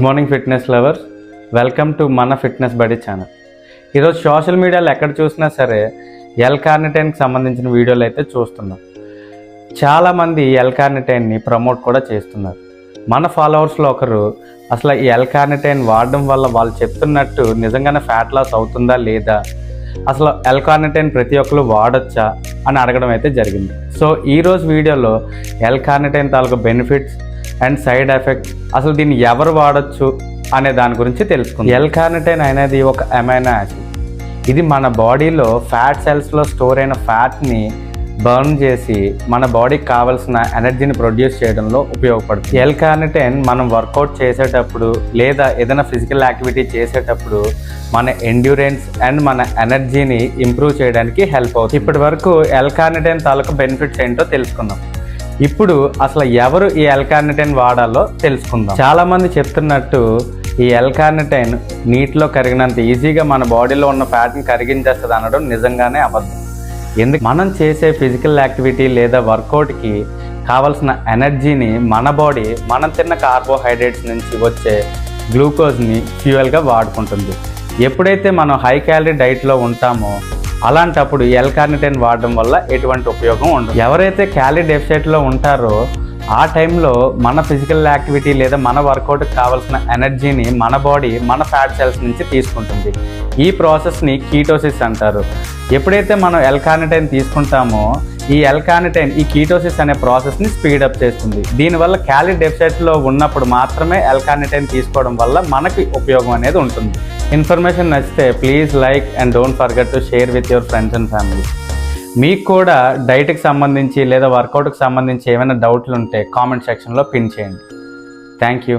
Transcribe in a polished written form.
Good morning fitness lovers, welcome to మన fitness body channel. ఈరోజు social మీడియాలో ఎక్కడ చూసినా సరే L-కార్నిటైన్కి సంబంధించిన వీడియోలు అయితే చూస్తున్నాం. చాలామంది L-కార్నిటైన్ని ప్రమోట్ కూడా చేస్తున్నారు. మన ఫాలోవర్స్లో ఒకరు అసలు ఈ L-కార్నిటైన్ వాడడం వల్ల వాళ్ళు చెప్తున్నట్టు నిజంగానే ఫ్యాట్ లాస్ అవుతుందా లేదా, అసలు L-కార్నిటైన్ ప్రతి ఒక్కరు వాడొచ్చా అని అడగడం అయితే జరిగింది. సో ఈరోజు వీడియోలో L-కార్నిటైన్ తాలూకు బెనిఫిట్స్ అండ్ సైడ్ ఎఫెక్ట్స్, అసలు దీన్ని ఎవరు వాడచ్చు అనే దాని గురించి తెలుసుకుందాం. L-కార్నిటైన్ అనేది ఒక అమైనో యాసిడ్. ఇది మన బాడీలో ఫ్యాట్ సెల్స్లో స్టోర్ అయిన ఫ్యాట్ని బర్న్ చేసి మన బాడీకి కావాల్సిన ఎనర్జీని ప్రొడ్యూస్ చేయడంలో ఉపయోగపడుతుంది. L-కార్నిటైన్ మనం వర్కౌట్ చేసేటప్పుడు లేదా ఏదైనా ఫిజికల్ యాక్టివిటీ చేసేటప్పుడు మన ఎండ్యూరెన్స్ అండ్ మన ఎనర్జీని ఇంప్రూవ్ చేయడానికి హెల్ప్ అవుతుంది. ఇప్పటి వరకు L-కార్నిటైన్ తాలూకు బెనిఫిట్స్ ఏంటో తెలుసుకుందాం. ఇప్పుడు అసలు ఎవరు ఈ L-కార్నిటైన్ వాడాలో తెలుసుకుందాం. చాలామంది చెప్తున్నట్టు ఈ L-కార్నిటైన్ నీటిలో కరిగినంత ఈజీగా మన బాడీలో ఉన్న ఫ్యాట్ని కరిగించేస్తుంది అనడం నిజంగానే అబద్ధం. ఎందుకు మనం చేసే ఫిజికల్ యాక్టివిటీ లేదా వర్కౌట్కి కావాల్సిన ఎనర్జీని మన బాడీ మనం తిన్న కార్బోహైడ్రేట్స్ నుంచి వచ్చే గ్లూకోజ్ని ఫ్యూయల్గా వాడుకుంటుంది. ఎప్పుడైతే మనం హై క్యాలరీ డైట్లో ఉంటామో అలాంటప్పుడు L-కార్నిటైన్ వాడడం వల్ల ఎటువంటి ఉపయోగం ఉండదు. ఎవరైతే క్యాలరీ డెఫిసిట్లో ఉంటారో ఆ టైంలో మన ఫిజికల్ యాక్టివిటీ లేదా మన వర్కౌట్కి కావాల్సిన ఎనర్జీని మన బాడీ మన ఫ్యాట్ సెల్స్ నుంచి తీసుకుంటుంది. ఈ ప్రాసెస్ని కీటోసిస్ అంటారు. ఎప్పుడైతే మనం L-కార్నిటైన్ తీసుకుంటామో ఈ L-కార్నిటైన్ ఈ కీటోసిస్ అనే ప్రాసెస్ని స్పీడప్ చేస్తుంది. దీనివల్ల క్యాలరీ డెఫిసిట్లో ఉన్నప్పుడు మాత్రమే L-కార్నిటైన్ తీసుకోవడం వల్ల మనకి ఉపయోగం అనేది ఉంటుంది. ఇన్ఫర్మేషన్ నచ్చితే please like and don't forget to share with your friends and family. మీకు కూడా డైట్కి సంబంధించి లేదా వర్కౌట్కి సంబంధించి ఏమైనా డౌట్లు ఉంటే కామెంట్ సెక్షన్లో పిన్ చేయండి. Thank you.